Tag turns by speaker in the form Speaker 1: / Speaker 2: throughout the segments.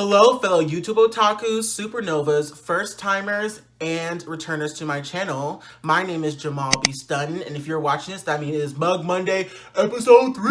Speaker 1: Hello, fellow YouTube otakus, supernovas, first timers, and returners to my channel. My name is Jamaalbestuntin, and if you're watching this, that means it is Mug Monday, episode 3!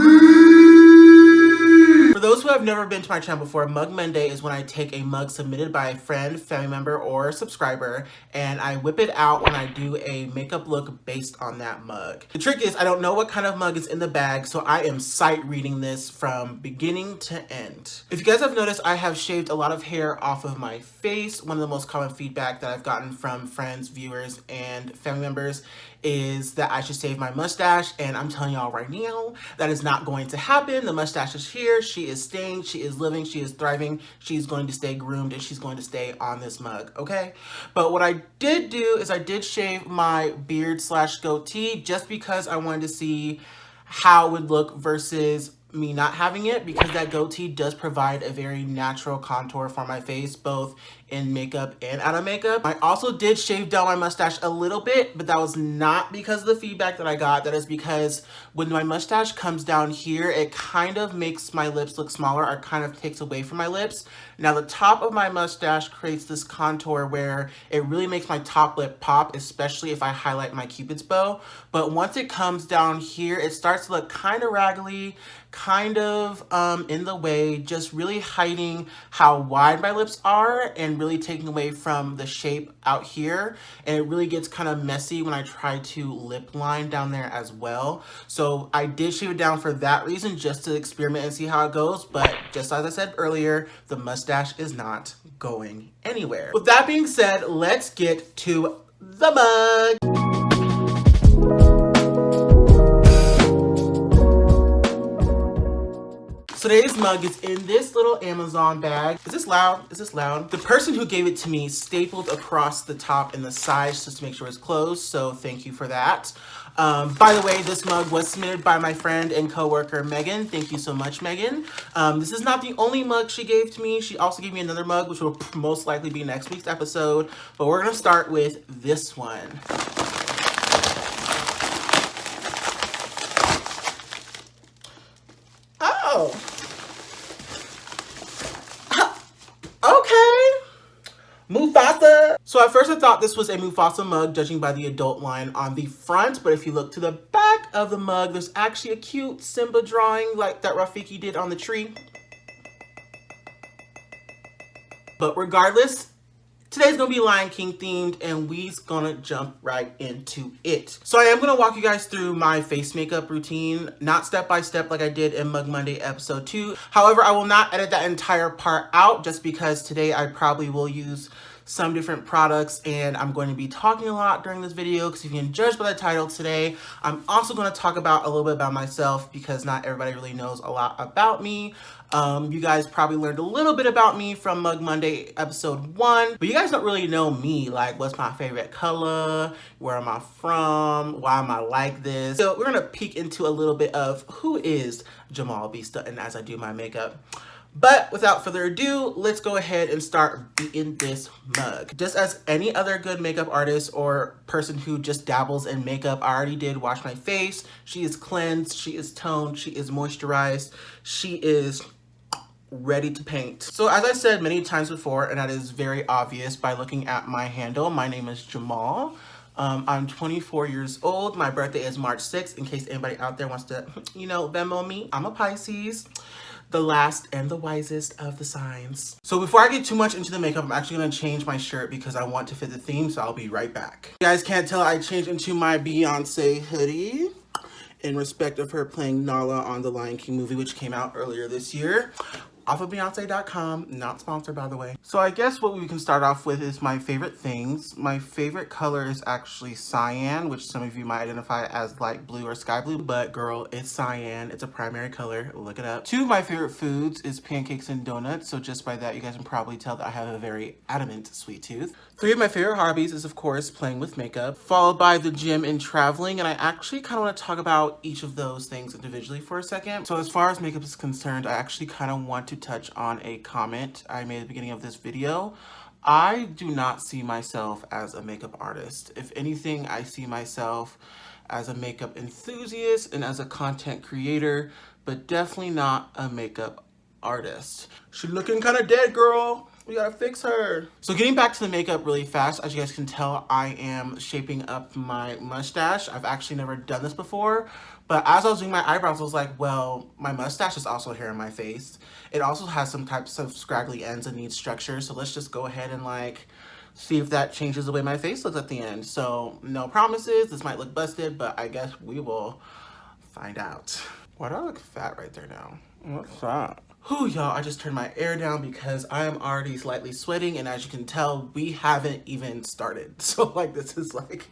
Speaker 1: For those who have never been to my channel before, Mug Monday is when I take a mug submitted by a friend, family member, or subscriber, and I whip it out when I do a makeup look based on that mug. The trick is, I don't know what kind of mug is in the bag, so I am sight reading this from beginning to end. If you guys have noticed, I have shaved a lot of hair off of my face. One of the most common feedback that I've gotten from friends, viewers, and family members is that I should shave my mustache, and I'm telling y'all right now, that is not going to happen. The mustache is here, she is staying, she is living, she is thriving, she's going to stay groomed, and she's going to stay on this mug, okay? But what I did do is I did shave my beard / goatee just because I wanted to see how it would look versus me not having it, because that goatee does provide a very natural contour for my face, both in makeup and out of makeup. I also did shave down my mustache a little bit, but that was not because of the feedback that I got. That is because when my mustache comes down here, it kind of makes my lips look smaller, or kind of takes away from my lips. Now the top of my mustache creates this contour where it really makes my top lip pop, especially if I highlight my cupid's bow. But once it comes down here, it starts to look kind of raggedy, kind of in the way, just really hiding how wide my lips are and really taking away from the shape out here. And it really gets kind of messy when I try to lip line down there as well. So I did shave it down for that reason, just to experiment and see how it goes. But just as I said earlier, the mustache is not going anywhere. With that being said, let's get to the mug. Today's mug is in this little Amazon bag. Is this loud? Is this loud? The person who gave it to me stapled across the top and the sides just to make sure it's closed, so thank you for that. By the way, this mug was submitted by my friend and coworker Megan. Thank you so much, Megan. This is not the only mug she gave to me. She also gave me another mug, which will most likely be next week's episode, but we're gonna start with this one. Oh. Okay. Mufasa. So at first I thought this was a Mufasa mug, judging by the adult line on the front, but if you look to the back of the mug, there's actually a cute Simba drawing like that Rafiki did on the tree. But regardless, today's gonna be Lion King themed, and we's gonna jump right into it. So I am gonna walk you guys through my face makeup routine, not step by step like I did in Mug Monday episode 2. However, I will not edit that entire part out, just because today I probably will use some different products, and I'm going to be talking a lot during this video, because if you can judge by the title today, I'm also going to talk about a little bit about myself, because not everybody really knows a lot about me. You guys probably learned a little bit about me from Mug Monday episode 1, but you guys don't really know me, like what's my favorite color, where am I from, why am I like this. So we're gonna peek into a little bit of who is Jamaalbestuntin as I do my makeup. But without further ado, let's go ahead and start beating this mug. Just as any other good makeup artist or person who just dabbles in makeup, I already did wash my face. She is cleansed, she is toned, she is moisturized, she is ready to paint. So as I said many times before, and that is very obvious by looking at my handle, my name is Jamal. I'm 24 years old. My birthday is March 6th, in case anybody out there wants to, you know, Venmo me. I'm a Pisces, the last and the wisest of the signs. So before I get too much into the makeup, I'm actually gonna change my shirt because I want to fit the theme, so I'll be right back. You guys can't tell I changed into my Beyonce hoodie in respect of her playing Nala on the Lion King movie, which came out earlier this year. Off of Beyonce.com, not sponsored by the way. So I guess what we can start off with is my favorite things. My favorite color is actually cyan, which some of you might identify as light blue or sky blue, but girl, it's cyan. It's a primary color, look it up. 2 of my favorite foods is pancakes and donuts, so just by that you guys can probably tell that I have a very adamant sweet tooth. 3 of my favorite hobbies is of course playing with makeup, followed by the gym and traveling, and I actually kind of want to talk about each of those things individually for a second. So as far as makeup is concerned, I actually kind of want to touch on a comment I made at the beginning of this video. I do not see myself as a makeup artist. If anything, I see myself as a makeup enthusiast and as a content creator, but definitely not a makeup artist. She looking kind of dead, girl. We gotta fix her. So getting back to the makeup really fast, as you guys can tell, I am shaping up my mustache. I've actually never done this before, but as I was doing my eyebrows, I was like, well, my mustache is also hair in my face. It also has some types of scraggly ends and needs structure, so let's just go ahead and like see if that changes the way my face looks at the end. So no promises, this might look busted, but I guess we will find out. Why do I look fat right there now? What's that? Whew, y'all, I just turned my air down because I am already slightly sweating, and as you can tell, we haven't even started. So like, this is like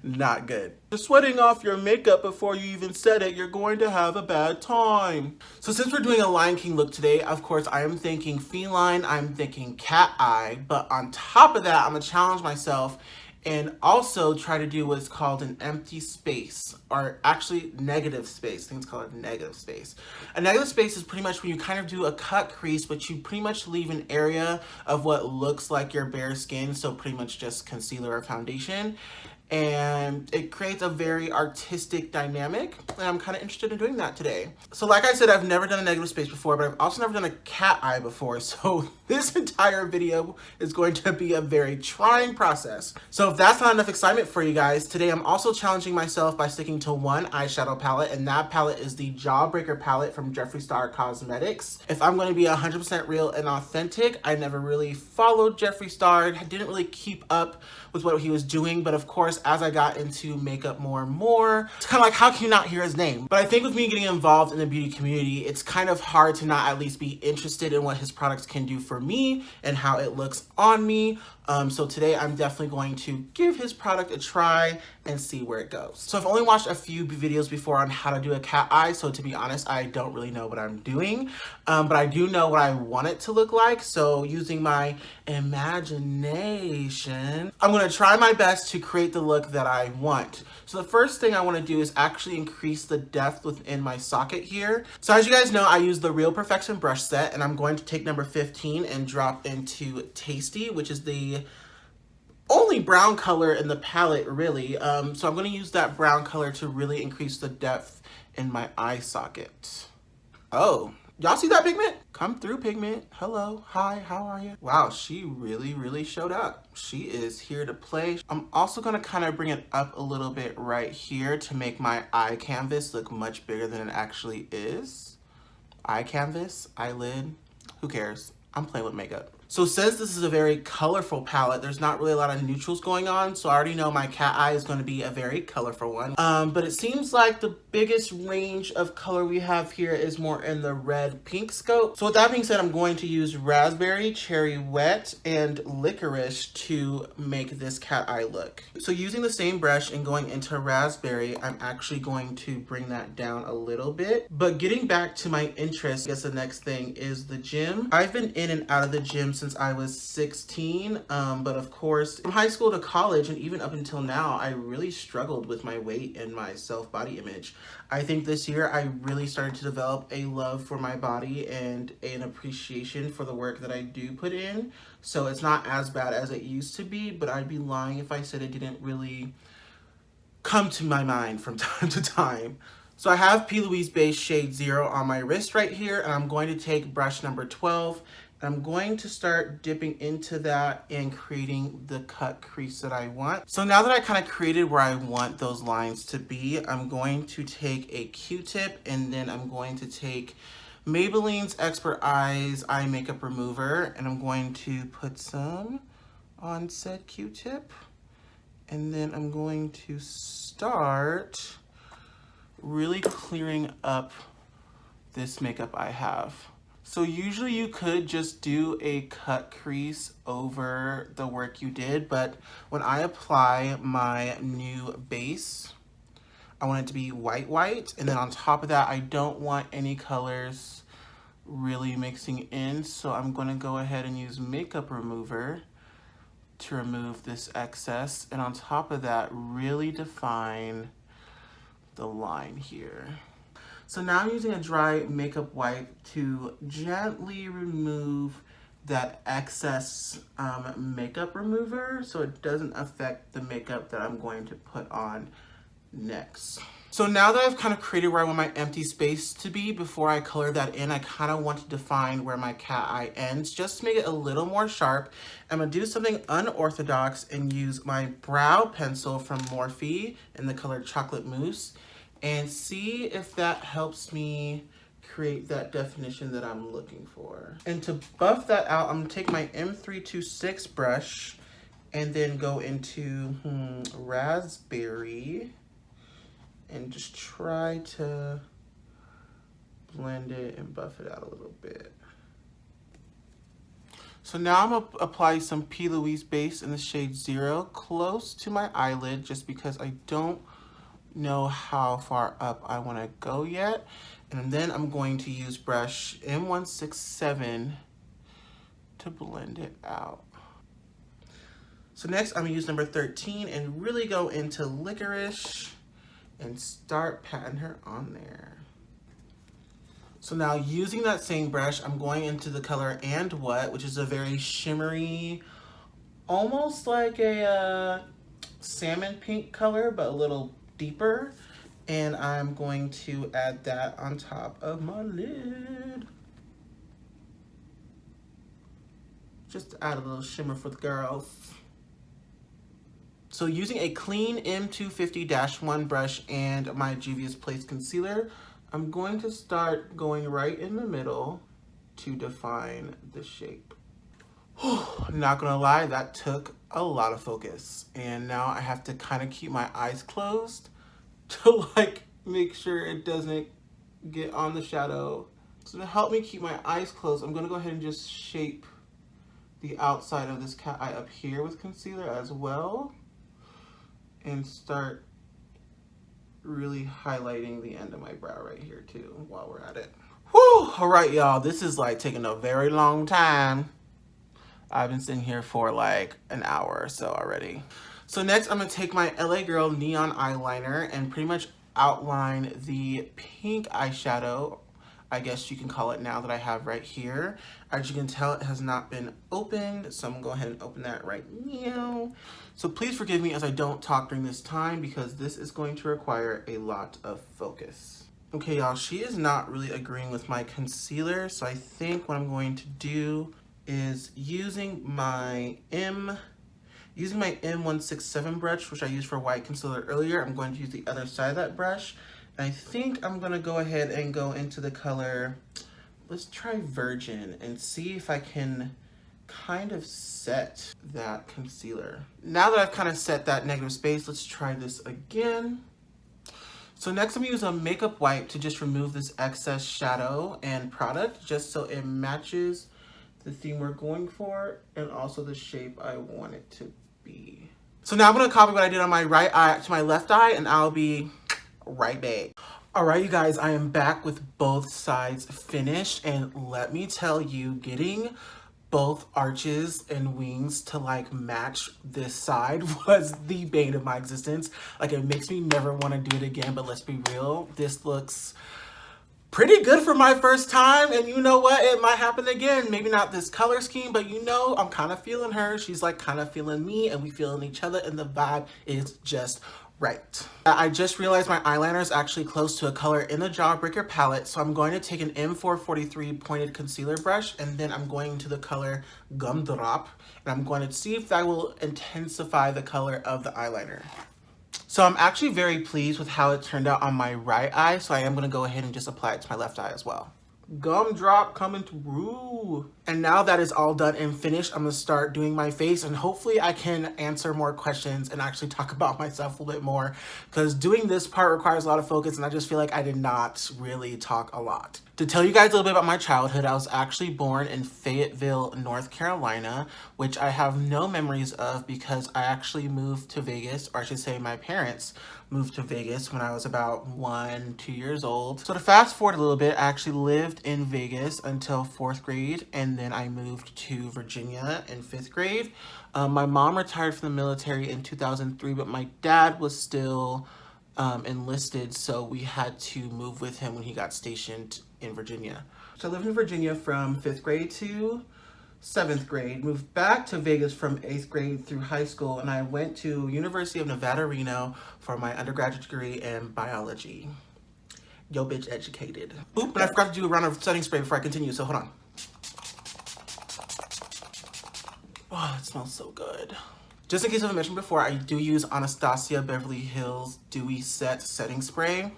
Speaker 1: not good. You're sweating off your makeup before you even said it, you're going to have a bad time. So since we're doing a Lion King look today, of course, I am thinking feline, I'm thinking cat eye, but on top of that, I'm gonna challenge myself and also try to do what's called an empty space, or actually negative space. I think it's called a negative space. A negative space is pretty much when you kind of do a cut crease, but you pretty much leave an area of what looks like your bare skin, so pretty much just concealer or foundation. And it creates a very artistic dynamic, and I'm kind of interested in doing that today. So like I said, I've never done a negative space before, but I've also never done a cat eye before, so this entire video is going to be a very trying process. So if that's not enough excitement for you guys, today I'm also challenging myself by sticking to one eyeshadow palette, and that palette is the Jawbreaker palette from Jeffreestarcosmetics. If I'm going to be 100% real and authentic, I never really followed Jeffree Star, didn't really keep up with what he was doing, but of course, as I got into makeup more and more, it's kind of like, how can you not hear his name? But I think with me getting involved in the beauty community, it's kind of hard to not at least be interested in what his products can do for me and how it looks on me. So today I'm definitely going to give his product a try and see where it goes. So I've only watched a few videos before on how to do a cat eye, so to be honest, I don't really know what I'm doing, but I do know what I want it to look like. So using my imagination, I'm gonna try my best to create the look that I want. So the first thing I want to do is actually increase the depth within my socket here. So as you guys know, I use the Real Perfection brush set, and I'm going to take number 15 and drop into Tasty, which is the only brown color in the palette, really. So I'm going to use that brown color to really increase the depth in my eye socket. Oh, y'all see that, pigment? Come through, pigment. Hello, hi, how are you? Wow, she really showed up. She is here to play. I'm also gonna kind of bring it up a little bit right here to make my eye canvas look much bigger than it actually is. Eye canvas, eyelid, who cares? I'm playing with makeup. So since this is a very colorful palette, there's not really a lot of neutrals going on, so I already know my cat eye is going to be a very colorful one. But it seems like the biggest range of color we have here is more in the red pink scope. So with that being said, I'm going to use raspberry, cherry wet, and licorice to make this cat eye look. So using the same brush and going into raspberry, I'm actually going to bring that down a little bit. But getting back to my interest, I guess the next thing is the gym. I've been in and out of the gym since I was 16, but of course from high school to college and even up until now, I really struggled with my weight and my self-body image. I think this year I really started to develop a love for my body and an appreciation for the work that I do put in. So it's not as bad as it used to be, but I'd be lying if I said it didn't really come to my mind from time to time. So I have P. Louise Base Shade 0 on my wrist right here, and I'm going to take brush number 12. I'm going to start dipping into that and creating the cut crease that I want. So now that I kind of created where I want those lines to be, I'm going to take a Q-tip, and then I'm going to take Maybelline's Expert Eyes Eye Makeup Remover, and I'm going to put some on said Q-tip. And then I'm going to start really clearing up this makeup I have. So usually you could just do a cut crease over the work you did, but when I apply my new base, I want it to be white, and then on top of that, I don't want any colors really mixing in, so I'm gonna go ahead and use makeup remover to remove this excess, and on top of that, really define the line here. So now I'm using a dry makeup wipe to gently remove that excess makeup remover so it doesn't affect the makeup that I'm going to put on next. So now that I've kind of created where I want my empty space to be, before I color that in, I kind of want to define where my cat eye ends, just to make it a little more sharp. I'm going to do something unorthodox and use my brow pencil from Morphe in the color Chocolate Mousse, and see if that helps me create that definition that I'm looking for. And to buff that out, I'm going to take my M326 brush and then go into Raspberry and just try to blend it and buff it out a little bit. So now I'm gonna apply some P. Louise base in the shade 0 close to my eyelid, just because I don't know how far up I wanna go yet. And then I'm going to use brush M167 to blend it out. So next I'm gonna use number 13 and really go into Licorice and start patting her on there. So now using that same brush, I'm going into the color And What, which is a very shimmery, almost like a salmon pink color, but a little deeper. And I'm going to add that on top of my lid. Just to add a little shimmer for the girls. So using a clean M250-1 brush and my Juviasplace concealer, I'm going to start going right in the middle to define the shape. Not gonna lie, that took a lot of focus. And now I have to kind of keep my eyes closed to like make sure it doesn't get on the shadow. So to help me keep my eyes closed, I'm gonna go ahead and just shape the outside of this cat eye up here with concealer as well, and start really highlighting the end of my brow right here too while we're at it. Whew! All right, y'all, this is like taking a very long time. I've been sitting here for like an hour or so already. So next I'm gonna take my LA Girl Neon Eyeliner and pretty much outline the pink eyeshadow, I guess you can call it now, that I have right here. As you can tell, it has not been opened, so I'm gonna go ahead and open that right now. So please forgive me as I don't talk during this time, because this is going to require a lot of focus. Okay, y'all, she is not really agreeing with my concealer, so I think what I'm going to do is using my M167 brush, which I used for white concealer earlier, I'm going to use the other side of that brush. And I think I'm gonna go ahead and go into the color, let's try Virgin, and see if I can kind of set that concealer. Now that I've kind of set that negative space, let's try this again. So next I'm gonna use a makeup wipe to just remove this excess shadow and product, just so it matches the theme we're going for and also the shape I want it to be. So now I'm gonna copy what I did on my right eye to my left eye, and I'll be right back. All right, you guys, I am back with both sides finished, and let me tell you, getting both arches and wings to like match this side was the bane of my existence. Like, it makes me never want to do it again, but let's be real, this looks pretty good for my first time, and you know what, it might happen again. Maybe not this color scheme, but you know, I'm kind of feeling her, she's like kind of feeling me, and we feeling each other, and the vibe is just right. I just realized my eyeliner is actually close to a color in the Jawbreaker palette, so I'm going to take an M443 pointed concealer brush, and then I'm going to the color Gumdrop, and I'm going to see if that will intensify the color of the eyeliner. So I'm actually very pleased with how it turned out on my right eye, so I am going to go ahead and just apply it to my left eye as well. Gumdrop coming through. And now that is all done and finished, I'm gonna start doing my face, and hopefully I can answer more questions and actually talk about myself a little bit more, because doing this part requires a lot of focus, and I just feel like I did not really talk a lot. To tell you guys a little bit about my childhood, I was actually born in Fayetteville, North Carolina, which I have no memories of because I actually moved to Vegas, or I should say my parents moved to Vegas when I was about 2 years old. So to fast forward a little bit, I actually lived in Vegas until 4th grade, and then I moved to Virginia in 5th grade. My mom retired from the military in 2003, but my dad was still enlisted, so we had to move with him when he got stationed in Virginia. So I lived in Virginia from 5th grade to 7th grade, moved back to Vegas from 8th grade through high school, and I went to University of Nevada, Reno for my undergraduate degree in biology. Yo, bitch, educated. Oop, and I forgot to do a round of setting spray before I continue, so hold on. Oh, it smells so good. Just in case I haven't mentioned before, I do use Anastasiabeverlyhills Dewy Set Setting Spray.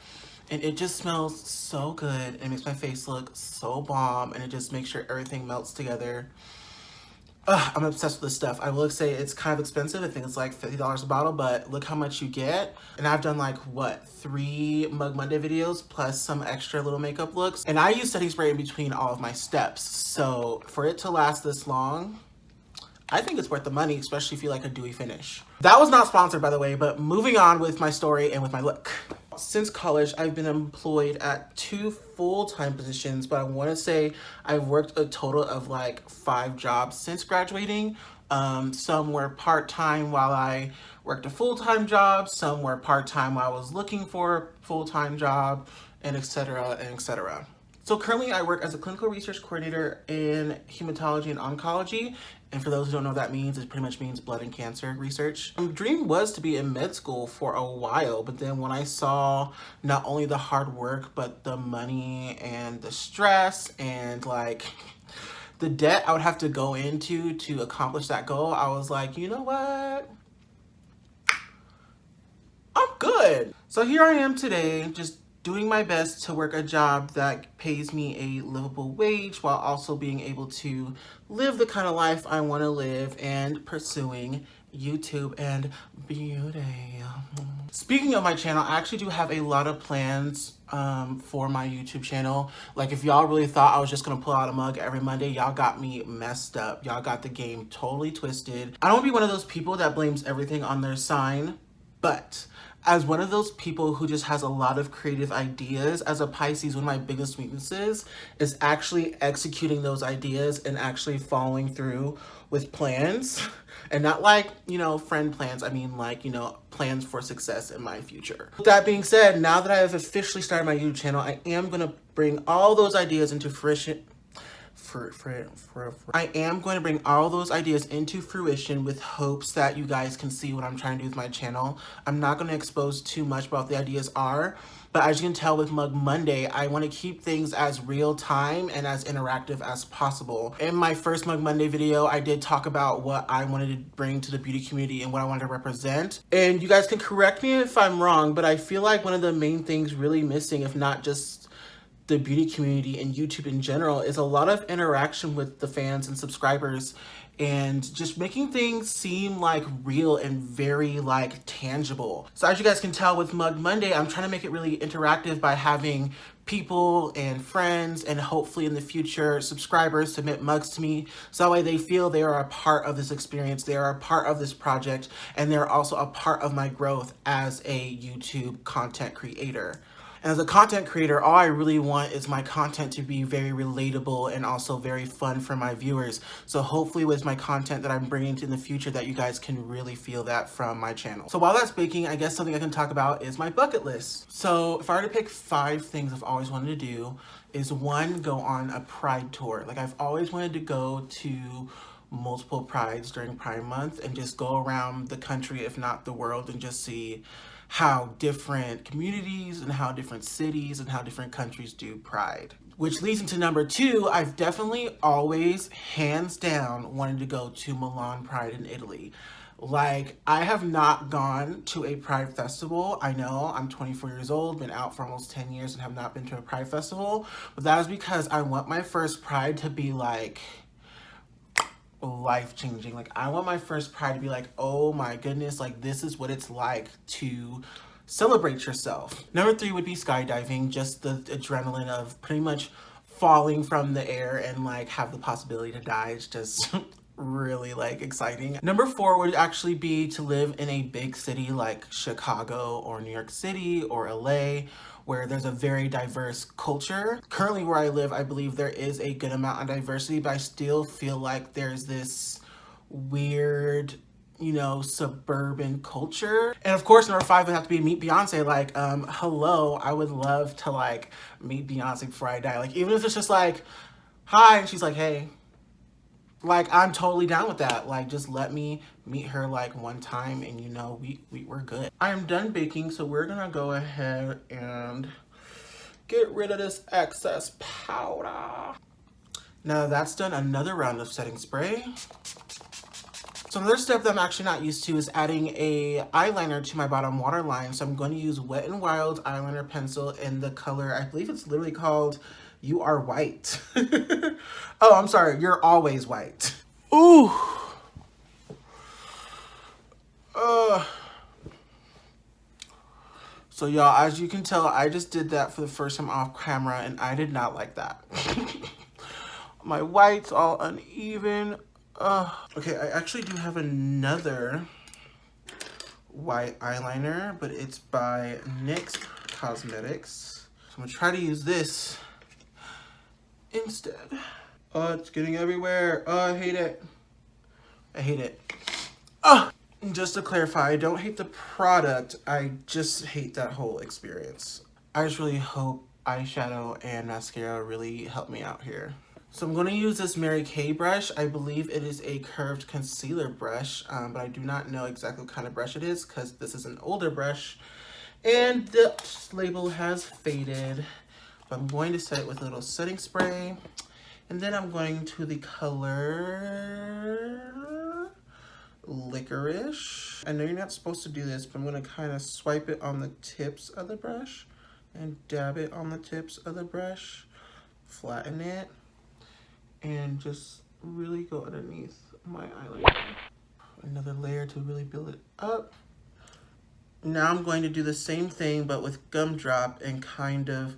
Speaker 1: And it just smells so good. It makes my face look so bomb. And it just makes sure everything melts together. I'm obsessed with this stuff. I will say it's kind of expensive. I think it's like $50 a bottle, but look how much you get. And I've done like, what, 3 Mug Monday videos plus some extra little makeup looks. And I use setting spray in between all of my steps. So for it to last this long, I think it's worth the money, especially if you like a dewy finish. That was not sponsored, by the way, but moving on with my story and with my look. Since college, I've been employed at 2 full-time positions, but I want to say I've worked a total of like 5 jobs since graduating. Some were part-time while I worked a full-time job, some were part-time while I was looking for a full-time job, and etc. and etc. So currently I work as a clinical research coordinator in hematology and oncology. And for those who don't know what that means, it pretty much means blood and cancer research. My dream was to be in med school for a while, but then when I saw not only the hard work, but the money and the stress and like the debt I would have to go into to accomplish that goal, I was like, you know what? I'm good. So here I am today, just doing my best to work a job that pays me a livable wage while also being able to live the kind of life I want to live and pursuing YouTube and beauty. Speaking of my channel, I actually do have a lot of plans for my YouTube channel. Like if y'all really thought I was just gonna pull out a mug every Monday, y'all got me messed up. Y'all got the game totally twisted. I don't want to be one of those people that blames everything on their sign, but as one of those people who just has a lot of creative ideas, as a Pisces, one of my biggest weaknesses is actually executing those ideas and actually following through with plans. And not like, you know, friend plans. I mean like, you know, plans for success in my future. With that being said, now that I have officially started my YouTube channel, I am going to bring all those ideas into fruition. I am going to bring all those ideas into fruition with hopes that you guys can see what I'm trying to do with my channel. I'm not going to expose too much about what the ideas are, but as you can tell with Mug Monday, I want to keep things as real time and as interactive as possible. In my first Mug Monday video, I did talk about what I wanted to bring to the beauty community and what I wanted to represent. And you guys can correct me if I'm wrong, but I feel like one of the main things really missing, if not just the beauty community and YouTube in general, is a lot of interaction with the fans and subscribers and just making things seem like real and very like tangible. So as you guys can tell with Mug Monday, I'm trying to make it really interactive by having people and friends and hopefully in the future subscribers submit mugs to me, so that way they feel they are a part of this experience, they are a part of this project, and they're also a part of my growth as a YouTube content creator. And as a content creator, all I really want is my content to be very relatable and also very fun for my viewers. So hopefully with my content that I'm bringing in the future that you guys can really feel that from my channel. So while that's baking, I guess something I can talk about is my bucket list. So if I were to pick 5 things I've always wanted to do, is 1, go on a Pride tour. Like I've always wanted to go to multiple Prides during Pride Month and just go around the country, if not the world, and just see how different communities and how different cities and how different countries do Pride. Which leads into number 2, I've definitely always, hands down, wanted to go to Milan Pride in Italy. Like, I have not gone to a Pride festival. I know I'm 24 years old, been out for almost 10 years and have not been to a Pride festival, but that is because I want my first Pride to be like life-changing. Like I want my first Pride to be like, oh my goodness, like this is what it's like to celebrate yourself. Number 3 would be skydiving, just the adrenaline of pretty much falling from the air and like have the possibility to die. It's just really like exciting. Number 4 would actually be to live in a big city like Chicago or New York City or LA, where there's a very diverse culture. Currently where I live, I believe there is a good amount of diversity, but I still feel like there's this weird, you know, suburban culture. And of course, number 5 would have to be meet Beyonce. Like, hello, I would love to like meet Beyonce before I die. Like, even if it's just like, hi, and she's like, hey. Like, I'm totally down with that. Like, just let me meet her like one time and you know, we're good. I am done baking, so we're gonna go ahead and get rid of this excess powder. Now that's done, another round of setting spray. So another step that I'm actually not used to is adding a eyeliner to my bottom waterline. So I'm going to use Wet n Wild eyeliner pencil in the color, I believe it's literally called You Are White. Oh, I'm sorry, You're Always White. Ooh. So y'all, as you can tell, I just did that for the first time off camera and I did not like that. My white's all uneven. Okay, I actually do have another white eyeliner, but it's by NYXcosmetics. So I'm gonna try to use this instead. Oh, it's getting everywhere. Oh, I hate it. I hate it. Oh! Just to clarify, I don't hate the product, I just hate that whole experience. I just really hope eyeshadow and mascara really help me out here. So I'm going to use this Mary Kay brush. I believe it is a curved concealer brush, but I do not know exactly what kind of brush it is because this is an older brush. And the label has faded. But I'm going to set it with a little setting spray. And then I'm going to the color Licorice. I know you're not supposed to do this, but I'm going to kind of swipe it on the tips of the brush and dab it on the tips of the brush, flatten it, and just really go underneath my eyeliner. Another layer to really build it up. Now I'm going to do the same thing but with Gumdrop and kind of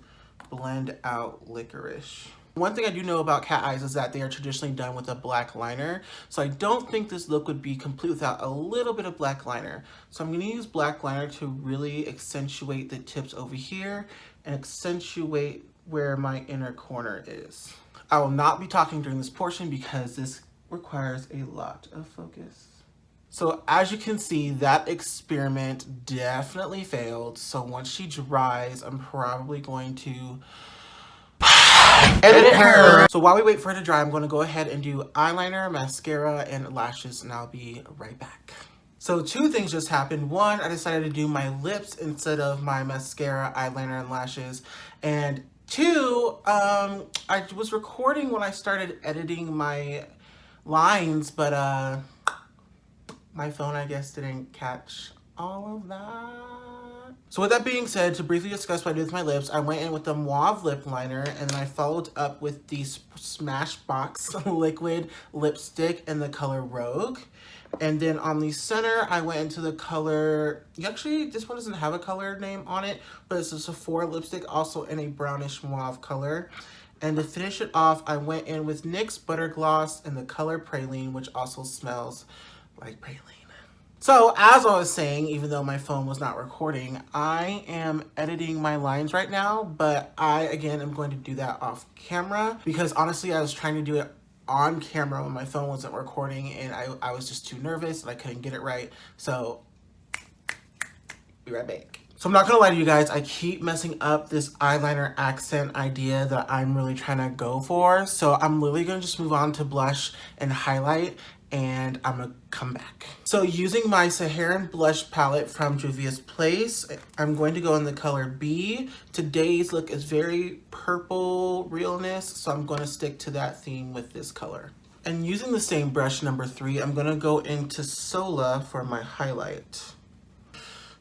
Speaker 1: blend out Licorice. One thing I do know about cat eyes is that they are traditionally done with a black liner. So I don't think this look would be complete without a little bit of black liner. So I'm going to use black liner to really accentuate the tips over here and accentuate where my inner corner is. I will not be talking during this portion because this requires a lot of focus. So as you can see, that experiment definitely failed. So once she dries, I'm probably going to edit her. So while we wait for her to dry, I'm going to go ahead and do eyeliner, mascara, and lashes, and I'll be right back. So two things just happened. One, I decided to do my lips instead of my mascara, eyeliner, and lashes. And two, I was recording when I started editing my lines, but my phone, I guess, didn't catch all of that. So with that being said, to briefly discuss what I did with my lips, I went in with the Mauve lip liner and then I followed up with the Smashbox liquid lipstick in the color Rogue. And then on the center, I went into the color, actually, this one doesn't have a color name on it, but it's a Sephora lipstick, also in a brownish mauve color. And to finish it off, I went in with NYX Butter Gloss in the color Praline, which also smells like praline. So as I was saying, even though my phone was not recording, I am editing my lines right now, but I, again, am going to do that off camera because honestly, I was trying to do it on camera when my phone wasn't recording and I was just too nervous and I couldn't get it right. So, be right back. So I'm not gonna lie to you guys, I keep messing up this eyeliner accent idea that I'm really trying to go for. So I'm literally gonna just move on to blush and highlight and I'm gonna come back. So using my Saharan blush palette from Juviasplace, I'm going to go in the color B. Today's look is very purple realness, so I'm gonna stick to that theme with this color. And using the same brush, number 3, I'm gonna go into Sola for my highlight.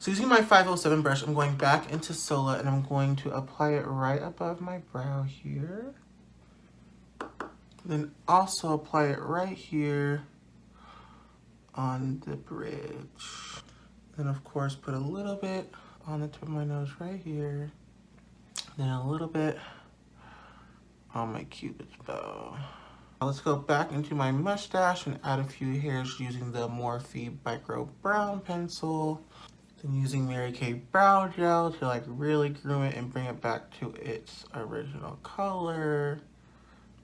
Speaker 1: So using my 507 brush, I'm going back into Sola and I'm going to apply it right above my brow here. Then also apply it right here on the bridge. Then of course put a little bit on the tip of my nose right here. Then a little bit on my cupid's bow. Now let's go back into my mustache and add a few hairs using the Morphe Micro Brown Pencil. Then using Mary Kay Brow Gel to like really groom it and bring it back to its original color.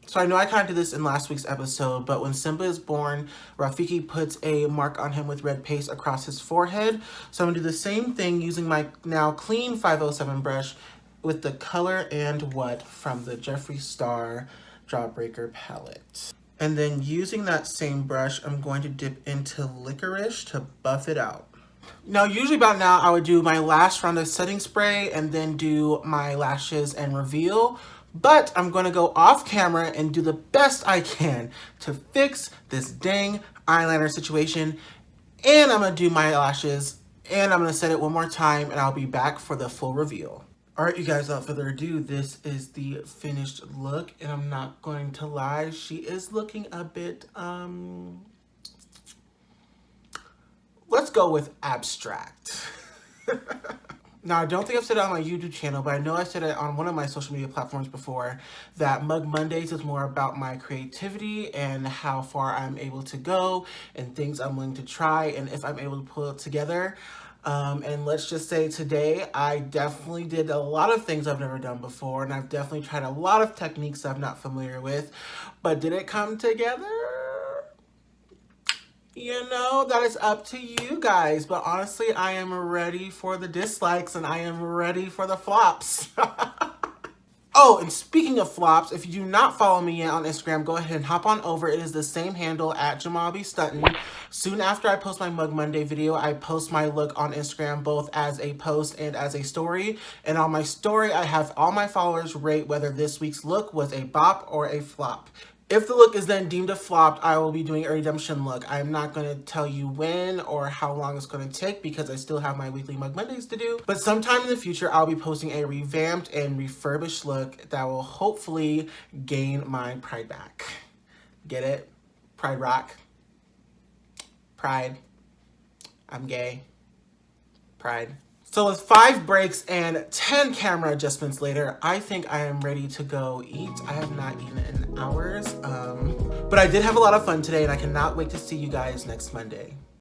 Speaker 1: So I know I kind of did this in last week's episode, but when Simba is born, Rafiki puts a mark on him with red paste across his forehead. So I'm gonna do the same thing using my now clean 507 brush with the Color and What from the Jeffree Star Jawbreaker palette. And then using that same brush, I'm going to dip into licorice to buff it out. Now, usually about now, I would do my last round of setting spray and then do my lashes and reveal. But I'm going to go off camera and do the best I can to fix this dang eyeliner situation. And I'm going to do my lashes and I'm going to set it one more time and I'll be back for the full reveal. All right, you guys, without further ado, this is the finished look, and I'm not going to lie, she is looking a bit, let's go with abstract. Now, I don't think I've said it on my YouTube channel, but I know I said it on one of my social media platforms before, that Mug Mondays is more about my creativity and how far I'm able to go and things I'm willing to try and if I'm able to pull it together. And let's just say today, I definitely did a lot of things I've never done before, and I've definitely tried a lot of techniques I'm not familiar with, but did it come together? You know, that is up to you guys, but honestly, I am ready for the dislikes, and I am ready for the flops. Oh, and speaking of flops, if you do not follow me yet on Instagram, go ahead and hop on over. It is the same handle at Jamaalbestuntin. Soon after I post my Mug Monday video, I post my look on Instagram both as a post and as a story. And on my story, I have all my followers rate whether this week's look was a bop or a flop. If the look is then deemed a flop, I will be doing a redemption look. I'm not going to tell you when or how long it's going to take because I still have my weekly Mug Mondays to do. But sometime in the future, I'll be posting a revamped and refurbished look that will hopefully gain my pride back. Get it? Pride rock. Pride. I'm gay. Pride. So with 5 breaks and 10 camera adjustments later, I think I am ready to go eat. I have not eaten in hours, but I did have a lot of fun today and I cannot wait to see you guys next Monday.